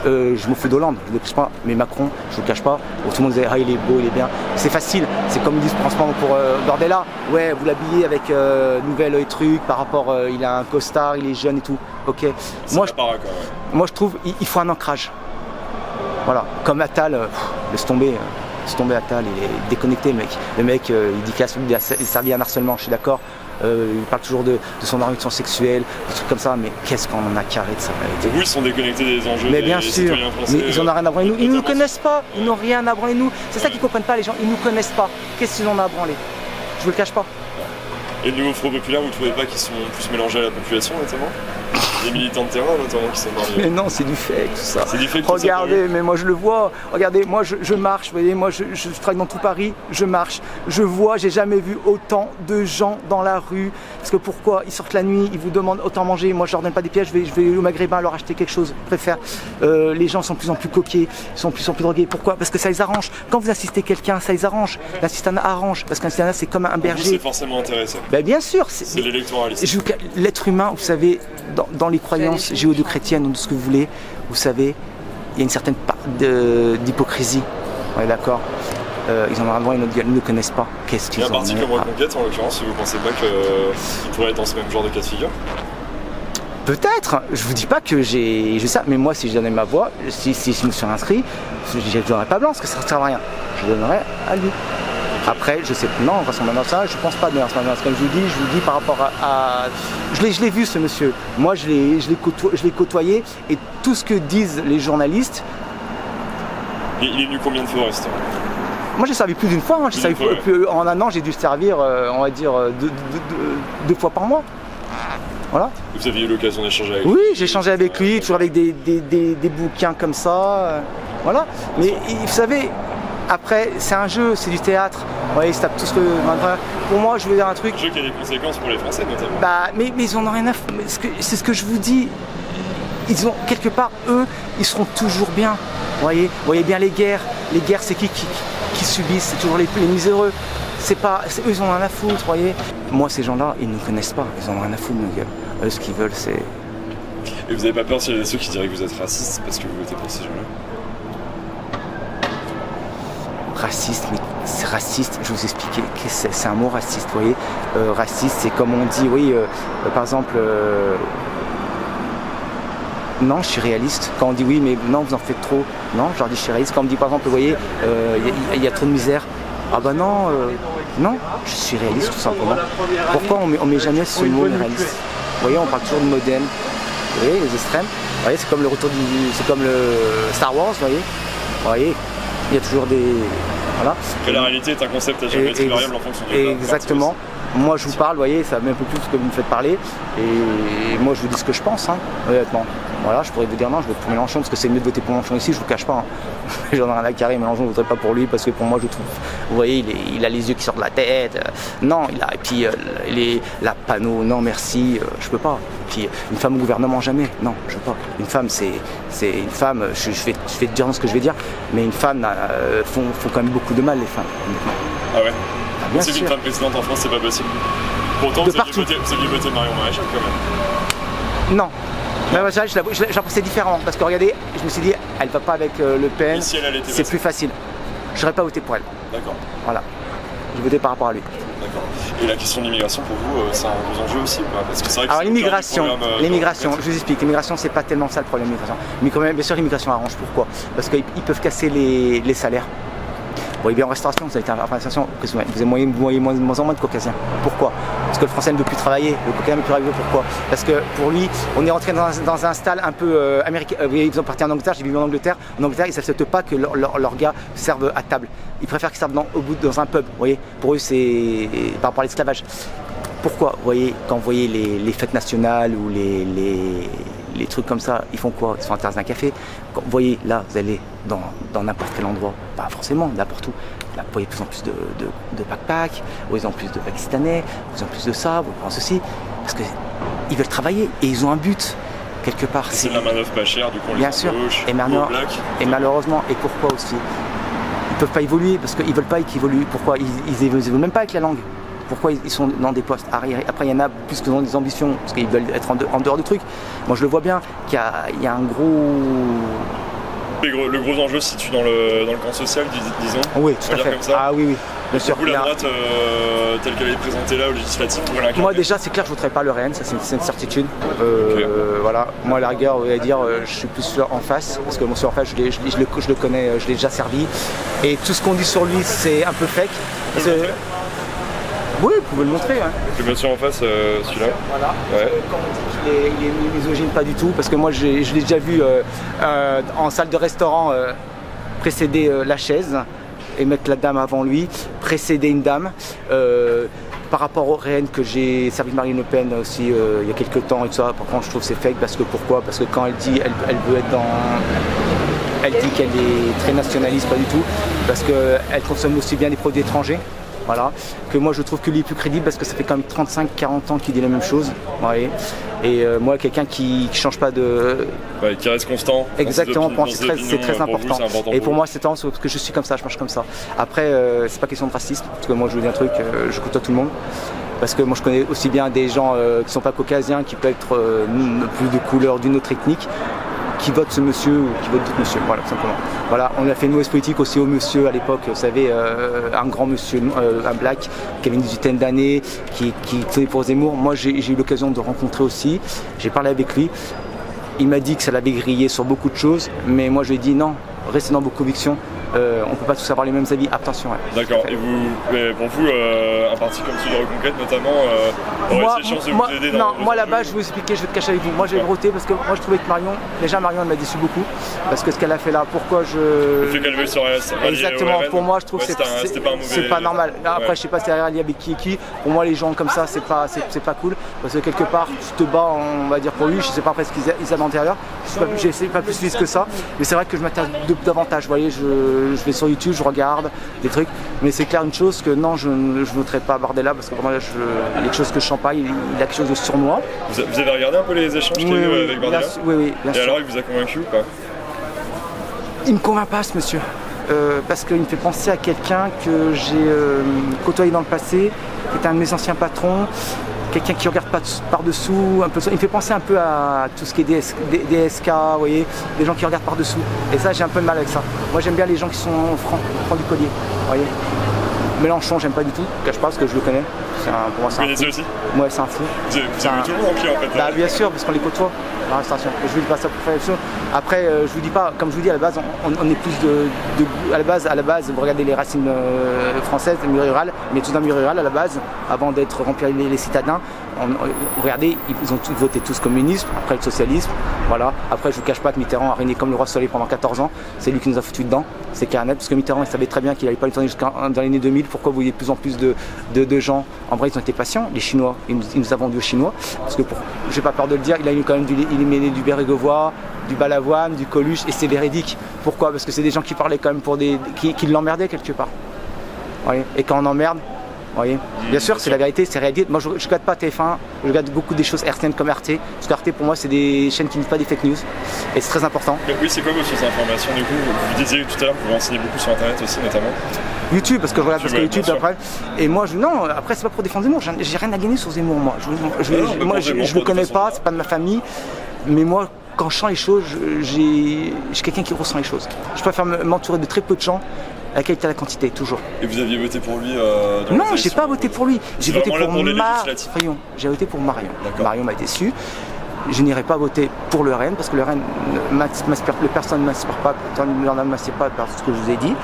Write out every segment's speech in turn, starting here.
je me fous d'Hollande, je ne le cache pas, mais Macron, je ne le cache pas. Tout le monde disait, ah il est beau, il est bien. C'est facile, c'est comme ils disent en ce moment pour Bordella. Ouais, vous l'habillez avec nouvelle truc par rapport, il a un costard, il est jeune et tout. Ok. Moi je trouve il faut un ancrage. Voilà, comme Attal, laisse tomber Attal, il est déconnecté le mec. Le mec, il dit qu'il a servi à un harcèlement, je suis d'accord. Il parle toujours de son orientation sexuelle, des trucs comme ça, mais qu'est-ce qu'on en a carré de ça? Oui, ils sont déconnectés des enjeux. Mais bien sûr, mais ils en ont rien à branler nous. Ils ne nous connaissent pas, ils n'ont rien à branler nous. C'est ça qu'ils ne comprennent pas les gens, ils ne nous connaissent pas. Qu'est-ce qu'ils en ont à branler? Je vous le cache pas. Et le nouveau Front Populaire, vous ne trouvez pas qu'ils sont plus mélangés à la population notamment? Des militants de terrain notamment qui sont mariés. Mais non, c'est du fake tout ça. C'est du fake. Regardez, mais moi je le vois. Regardez, moi je marche, vous voyez, moi je travaille dans tout Paris, je marche. Je vois, j'ai jamais vu autant de gens dans la rue. Parce que pourquoi? Ils sortent la nuit, ils vous demandent autant manger. Moi je leur donne pas des pièges, je vais au Maghrébin leur acheter quelque chose. Je préfère. Les gens sont de plus en plus coquets, sont de plus en plus drogués. Pourquoi? Parce que ça les arrange. Quand vous assistez quelqu'un, ça les arrange. L'assistanat arrange. Parce qu'un assistanat c'est comme un berger. C'est forcément intéressant. Ben, bien sûr. C'est l'électoralisme. L'être humain, vous savez, dans les croyances judéo-chrétiennes ou de ce que vous voulez, vous savez, il y a une certaine part d'hypocrisie. On est d'accord. Ils en ont avant une autre gueule, ils ne connaissent pas. Qu'est-ce qu'ils ont? Il y a un parti comme Reconquête en l'occurrence, si vous ne pensez pas qu'il pourrait être dans ce même genre de cas de figure? Peut-être, je vous dis pas que j'ai ça, mais moi si je donnais ma voix, si je me suis inscrit, je ne donnerais pas blanc parce que ça ne sert à rien. Je donnerais à lui. Après, je sais, non, en façon maintenant ça, je pense pas de comme je vous dis par rapport à je l'ai vu ce monsieur. Moi je l'ai côtoyé et tout ce que disent les journalistes. Il est venu combien de fois au restaurant? Moi j'ai servi plus d'une fois, hein. En un an j'ai dû servir, on va dire, deux fois par mois. Voilà. Vous avez eu l'occasion d'échanger avec lui? Oui, j'ai échangé avec lui, toujours avec des bouquins comme ça. Voilà. Mais vous savez, après, c'est un jeu, c'est du théâtre. Ouais, ils se tapent tous le. Pour moi, je veux dire un truc. Un jeu qui a des conséquences pour les Français, notamment. Bah, mais ils en ont rien à foutre. C'est ce que je vous dis. Ils ont, quelque part, eux, ils seront toujours bien. Vous voyez bien les guerres. Les guerres, c'est qui subissent? C'est toujours les miséreux. Eux, ils ont rien à foutre, vous voyez. Moi, ces gens-là, ils ne nous connaissent pas. Ils en ont rien à foutre, nos gueules. Eux, ce qu'ils veulent, c'est. Et vous n'avez pas peur s'il y a ceux qui diraient que vous êtes raciste parce que vous votez pour ces gens-là? Raciste, mais c'est raciste, je vais vous expliquer, c'est un mot raciste, vous voyez. Raciste, c'est comme on dit, oui, par exemple, non, je suis réaliste. Quand on dit oui, mais non, vous en faites trop, non, je leur dis je suis réaliste. Quand on me dit par exemple, vous voyez, il y a trop de misère, ah bah non, non, je suis réaliste tout simplement. Pourquoi on met jamais ce mot réaliste? Vous voyez, on parle toujours de moderne, vous voyez, les extrêmes, vous voyez, c'est comme le retour c'est comme le Star Wars, vous voyez, il y a toujours des... Voilà. Que la réalité est un concept à géométrie variable en fonction de... Exactement. Moi je vous parle, vous voyez, ça met un peu plus que vous me faites parler. Et moi je vous dis ce que je pense, hein, honnêtement. Voilà, je pourrais vous dire non, je vote pour Mélenchon parce que c'est mieux de voter pour Mélenchon ici, je vous cache pas. Hein. J'en ai rien à carrer, Mélenchon, je ne voterai pas pour lui parce que pour moi je trouve, vous voyez, il a les yeux qui sortent de la tête. Non, et puis la panneau, non merci, je peux pas. Et puis une femme au gouvernement, jamais, non, je peux pas. Une femme, c'est une femme, je vais te dire ce que je vais dire, mais une femme font quand même beaucoup de mal, les femmes, honnêtement. Ah ouais? C'est qu'une femme présidente en France, c'est pas possible. Pourtant, vous avez voté Marion Maréchal quand même. Non. Mais moi, je pensais différemment parce que regardez, je me suis dit, elle va pas avec Le Pen, si c'est plus facile. Je n'aurais pas voté pour elle. D'accord. Voilà. J'ai voté par rapport à lui. D'accord. Et la question de l'immigration pour vous, c'est un gros enjeu aussi parce que c'est vrai que alors l'immigration, je vous explique, l'immigration c'est pas tellement ça le problème de l'immigration. Mais quand même, bien sûr, l'immigration arrange. Pourquoi? Parce qu'ils peuvent casser les salaires. Vous voyez bien en restauration, vous avez été en restauration, vous avez moins en moins de caucasiens. Pourquoi? Parce que le français ne veut plus travailler, le caucasien ne veut plus travailler. Pourquoi? Parce que pour lui, on est rentré dans un style un peu américain. Vous voyez, ils sont partis en Angleterre, j'ai vécu en Angleterre. En Angleterre, ils n'acceptent pas que leurs gars servent à table. Ils préfèrent qu'ils servent dans un pub. Vous voyez, pour eux, c'est par rapport à l'esclavage. Pourquoi? Vous voyez, quand vous voyez les fêtes nationales ou les trucs comme ça, ils font quoi? Ils sont à la terrasse d'un café. Quand vous voyez, là, vous allez dans n'importe quel endroit, pas forcément, n'importe où. Là, vous voyez de plus en plus de backpack, vous voyez en plus de Pakistanais, vous voyez en plus de ça, vous pensez aussi. Parce qu'ils veulent travailler et ils ont un but, quelque part. C'est de la manœuvre pas chère, du coup, on les embauche, et malheureusement, et pourquoi aussi? Ils ne peuvent pas évoluer parce qu'ils ne veulent pas qu'ils évoluent. Pourquoi? Ils évoluent même pas avec la langue. Pourquoi ils sont dans des postes arrière? Après, il y en a plus que dans des ambitions, parce qu'ils veulent être en dehors du truc. Moi, je le vois bien, qu'il y a un gros Le gros enjeu se situe dans le camp social, disons. Oui, tout à fait. Comme ça. Ah oui, oui. Bien sûr. La droite, telle qu'elle est présentée là, au législatif, pour l'incarner. Moi déjà, c'est clair, je ne voterai pas le RN, ça c'est une certitude. Voilà. Moi, à la rigueur, on va dire, je suis plus en face, parce que mon en face, je le connais, je l'ai déjà servi. Et tout ce qu'on dit sur lui, c'est un peu fake. Oui, vous pouvez le montrer. Hein. Je vais mettre en face celui-là. Voilà. Ouais. Quand on dit qu'il est misogyne, pas du tout, parce que moi, je l'ai déjà vu en salle de restaurant précéder la chaise et mettre la dame avant lui, précéder une dame. Par rapport au RN que j'ai servi de Marine Le Pen aussi il y a quelques temps et tout ça, par contre je trouve que c'est fake parce que pourquoi? Parce que quand elle dit elle veut être dans. Elle dit qu'elle est très nationaliste, pas du tout, parce qu'elle consomme aussi bien des produits étrangers. Voilà. Que moi je trouve que lui est plus crédible parce que ça fait quand même 35-40 ans qu'il dit la même chose. Ouais. Et moi quelqu'un qui ne change pas de... Ouais, qui reste constant. Exactement, c'est très important. Et pour moi c'est parce que je suis comme ça, je marche comme ça. Après c'est pas question de racisme, parce que moi je vous dis un truc, je côtoie tout le monde. Parce que moi je connais aussi bien des gens qui ne sont pas caucasiens, qui peuvent être plus de couleur d'une autre ethnique, qui vote ce monsieur ou qui vote d'autres monsieur, voilà, simplement. Voilà, on a fait une mauvaise politique aussi au monsieur à l'époque, vous savez, un grand monsieur, un black, qui avait une 18aine d'années, qui tenait pour Zemmour. Moi j'ai eu l'occasion de rencontrer aussi, j'ai parlé avec lui, il m'a dit que ça l'avait grillé sur beaucoup de choses, mais moi je lui ai dit non, restez dans vos convictions. On ne peut pas tous avoir les mêmes avis, attention. Ouais. D'accord, et pour vous, un parti comme celui de Reconquête notamment, aurait ses chances de vous aider dans... Non, moi là-bas, je vais vous expliquer, je vais te cacher avec vous. Moi j'ai voté parce que moi je trouvais que Marion, déjà Marion elle m'a déçu beaucoup, parce que ce qu'elle a fait là, pourquoi je... Le fait qu'elle veut sur exactement, pour moi je trouve que c'est pas normal. Après ouais. je sais pas si elle est alliée avec qui, pour moi les gens comme ça c'est pas cool, parce que quelque part tu te bats, on va dire pour lui, je sais pas après ce qu'ils a dans l'intérieur, je sais pas plus suisse que ça, mais c'est vrai que je m'intéresse davantage, vous voyez, je vais sur YouTube, je regarde des trucs, mais c'est clair une chose que non, je ne voterai pas Bardella parce que vraiment, il y a quelque chose que je sens pas, il a quelque chose de sournois. Vous avez regardé un peu les échanges qu'il y a eu avec Bardella? Oui, bien sûr. Et alors, il vous a convaincu ou pas? Il me convainc pas ce monsieur, parce qu'il me fait penser à quelqu'un que j'ai côtoyé dans le passé, qui était un de mes anciens patrons, quelqu'un qui regarde pas par-dessous, un peu. Il me fait penser un peu à tout ce qui est DSK, vous voyez, des gens qui regardent par-dessous. Et ça, j'ai un peu de mal avec ça. Moi, j'aime bien les gens qui sont francs du collier, vous voyez. Mélenchon, j'aime pas du tout, je cache pas parce que je le connais. Pour moi, c'est un fou. Vous connaissez aussi? Ouais, c'est un fou. Vous avez tout le monde en pied en fait. Bah, bien sûr, parce qu'on les côtoie dans la restauration. Je vous dis pas ça pour faire les choses. Après, je vous dis pas, comme je vous dis à la base, on est plus à la base, vous regardez les racines françaises, le milieu rural, mais tout dans le milieu rural à la base, avant d'être remplis les citadins. Regardez, ils ont voté tous communisme, après le socialisme, voilà. Après, je vous cache pas que Mitterrand a régné comme le roi soleil pendant 14 ans. C'est lui qui nous a foutu dedans, c'est clair et net, parce que Mitterrand, il savait très bien qu'il n'allait pas le tourner jusqu'à dans les années 2000. Pourquoi vous voyez de plus en plus de gens? En vrai, ils ont été patients, les Chinois, ils nous ont vendu aux Chinois, parce que j'ai pas peur de le dire, il a eu quand même du Bérégovois, du Balavoine, du Coluche, et c'est véridique. Pourquoi? Parce que c'est des gens qui parlaient quand même qui l'emmerdaient quelque part. Voyez. Et quand on emmerde, voyez. Bien sûr, c'est la vérité, c'est réalité. Moi, je ne regarde pas TF1, je regarde beaucoup des choses RTN comme RT. Parce que RT, pour moi, c'est des chaînes qui ne disent pas des fake news. Et c'est très important. Mais oui, c'est quoi vos sources d'informations du coup? Vous disiez tout à l'heure que vous renseignez beaucoup sur Internet aussi, notamment. YouTube, parce que je regarde YouTube après. Et moi, non, après, c'est pas pour défendre Zemmour. J'ai rien à gagner sur Zemmour, moi. Je le connais pas, c'est pas de ma famille. Mais moi, quand je sens les choses, j'ai quelqu'un qui ressent les choses. Je préfère m'entourer de très peu de gens. La qualité à la quantité, toujours. Et vous aviez voté pour lui Non, j'ai pas voté pour lui. J'ai voté pour Marion. J'ai voté pour Marion. Marion m'a déçu. Je n'irai pas voter pour le RN parce que le RN, les personnes ne m'inspirent pas, ne m'inspirent pas par ce que je vous ai dit.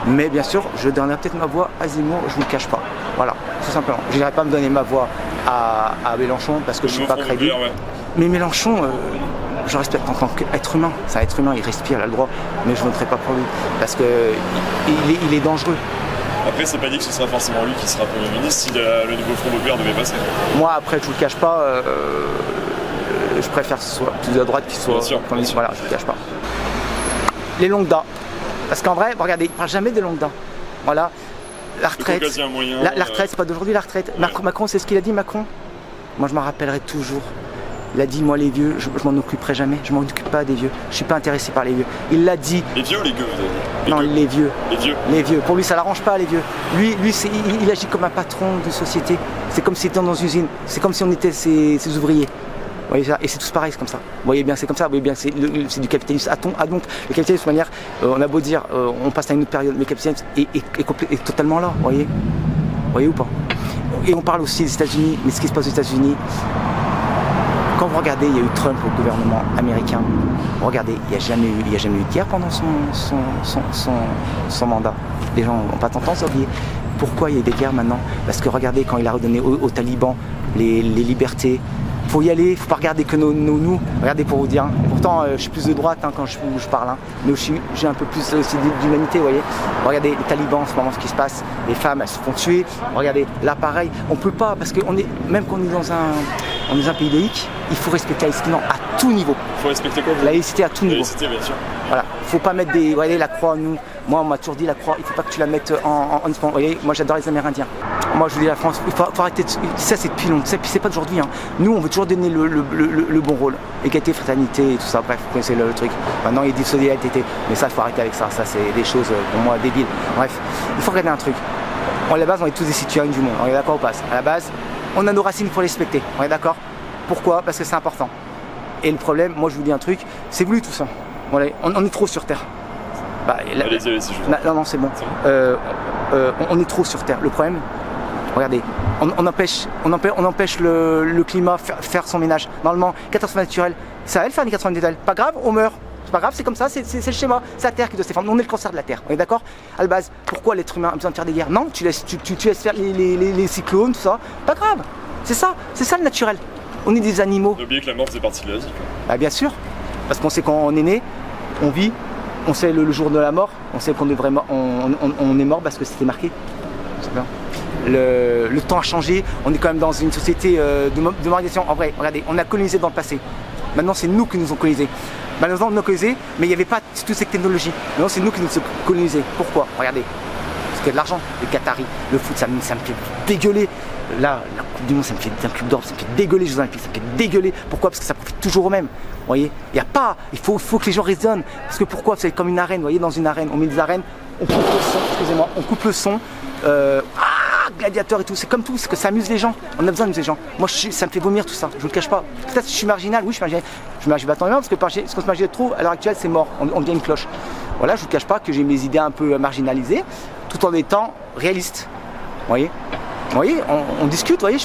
Mais bien sûr, je donnerai peut-être ma voix à Zemmour, je ne vous le cache pas. Voilà, tout simplement. Je n'irai pas me donner ma voix à Mélenchon parce que je ne suis pas crédible. Ouais. Mais Mélenchon, je respecte en tant qu'être humain. C'est un être humain, il respire, il a le droit. Mais je ne voterai pas pour lui parce qu'il est dangereux. Après, c'est pas dit que ce sera forcément lui qui sera Premier ministre si le nouveau Front populaire devait passer. Moi, après, je vous le cache pas, je préfère que ce soit plus à droite qu'il soit Premier ministre. Voilà, je vous le cache pas. Les longues dents. Parce qu'en vrai, regardez, il ne parle jamais des longues dents. Voilà. La retraite. La retraite, c'est pas d'aujourd'hui la retraite. Ouais. Macron, c'est ce qu'il a dit, Macron. Moi, je m'en rappellerai toujours. Il a dit, moi, les vieux, je m'en occuperai jamais. Je m'en occupe pas des vieux. Je suis pas intéressé par les vieux. Il l'a dit. Les vieux ou les gueux, vous avez dit? Non, les vieux. Les vieux. Les vieux. Pour lui, ça l'arrange pas, les vieux. Lui il agit comme un patron de société. C'est comme si c'était dans une usine. C'est comme si on était ses ouvriers. Vous voyez ça, et c'est tous pareil, c'est comme ça. Vous voyez bien, c'est comme ça. Vous voyez bien, c'est du capitalisme. Donc, le capitalisme, de manière, on a beau dire, on passe à une autre période, mais le capitalisme est totalement là. Vous voyez ou pas? Et on parle aussi des États-Unis, mais ce qui se passe aux États-Unis, quand vous regardez, il y a eu Trump au gouvernement américain. Regardez, il n'y a jamais eu de guerre pendant son mandat. Les gens n'ont pas tendance à oublier. Pourquoi il y a eu des guerres maintenant? Parce que regardez, quand il a redonné aux talibans les libertés, il faut y aller, il ne faut pas regarder que nous. Regardez pour vous dire, hein. Pourtant je suis plus de droite quand je parle, hein. Mais j'ai un peu plus aussi d'humanité, vous voyez. Regardez les talibans en ce moment, ce qui se passe, les femmes elles se font tuer. Regardez, là pareil, on ne peut pas, parce que même quand on est dans un pays laïque, il faut respecter la laïcité à tout niveau. Il faut respecter quoi? La laïcité à tout niveau. La laïcité, bien sûr. Voilà, il ne faut pas mettre regardez la croix, moi on m'a toujours dit la croix, il ne faut pas que tu la mettes en Vous voyez, moi j'adore les Amérindiens. Moi je vous dis la France, il faut arrêter, ça c'est depuis longtemps, c'est pas d'aujourd'hui. Hein. Nous on veut toujours donner le bon rôle, égalité, fraternité et tout ça, bref, vous connaissez le truc. Maintenant il dit solidarité, mais ça il faut arrêter avec ça c'est des choses pour moi débiles. Bref, il faut regarder un truc. À la base on est tous des citoyens du monde, on est d'accord ou pas? À la base, on a nos racines, il faut les respecter, on est d'accord? Pourquoi? Parce que c'est important. Et le problème, moi je vous dis un truc, c'est voulu tout ça. Voilà, on est trop sur Terre. Allez-y, non, c'est bon. On est trop sur Terre. Le problème, regardez, on empêche le climat faire son ménage. Normalement, catastrophe naturelle, c'est à elle faire une catastrophe naturelle. Pas grave, on meurt. C'est pas grave, c'est comme ça, c'est le schéma. C'est la Terre qui doit se défendre. On est le cancer de la Terre. On est d'accord? À la base, pourquoi l'être humain a besoin de faire des guerres? Non, tu laisses faire les cyclones, tout ça. Pas grave. C'est ça le naturel. On est des animaux. N'oubliez que la mort faisait partie de la vie. Bah, bien sûr. Parce qu'on sait quand on est né, on vit, on sait le jour de la mort, on sait qu'on on est mort parce que c'était marqué. Le temps a changé, on est quand même dans une société de modernisation. En vrai, regardez, on a colonisé dans le passé. Maintenant, c'est nous qui nous ont colonisés. Malheureusement, on nous a colonisés, mais il n'y avait pas toutes ces technologies. Maintenant, c'est nous qui nous sommes colonisés. Pourquoi? Regardez, parce qu'il y a de l'argent, les Qataris, le foot, ça me fait dégueuler. Là, la Coupe du Monde, ça me fait un club d'or, ça me fait dégueuler les Jeux Olympiques, ça me fait dégueuler. Pourquoi? Parce que ça profite toujours aux mêmes. Vous voyez, il faut que les gens raisonnent. Parce que pourquoi? C'est comme une arène, vous voyez, dans une arène, on met des arènes, on coupe le son, excusez-moi, on coupe le son, gladiateur et tout, c'est comme tout, c'est que ça amuse les gens. On a besoin d'amuser les gens. Moi, ça me fait vomir tout ça, je vous le cache pas. Peut-être que je suis marginal, oui, je suis marginal. Je m'agis pas tant parce que ce qu'on se marginalise trop, à l'heure actuelle, c'est mort, on devient une cloche. Voilà, je vous cache pas que j'ai mes idées un peu marginalisées, tout en étant réaliste. Vous voyez, on discute, vous voyez,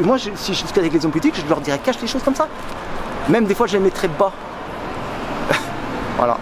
moi, si je discute avec les hommes politiques, je leur dirais cache les choses comme ça. Même des fois, je les mettrais bas. Voilà.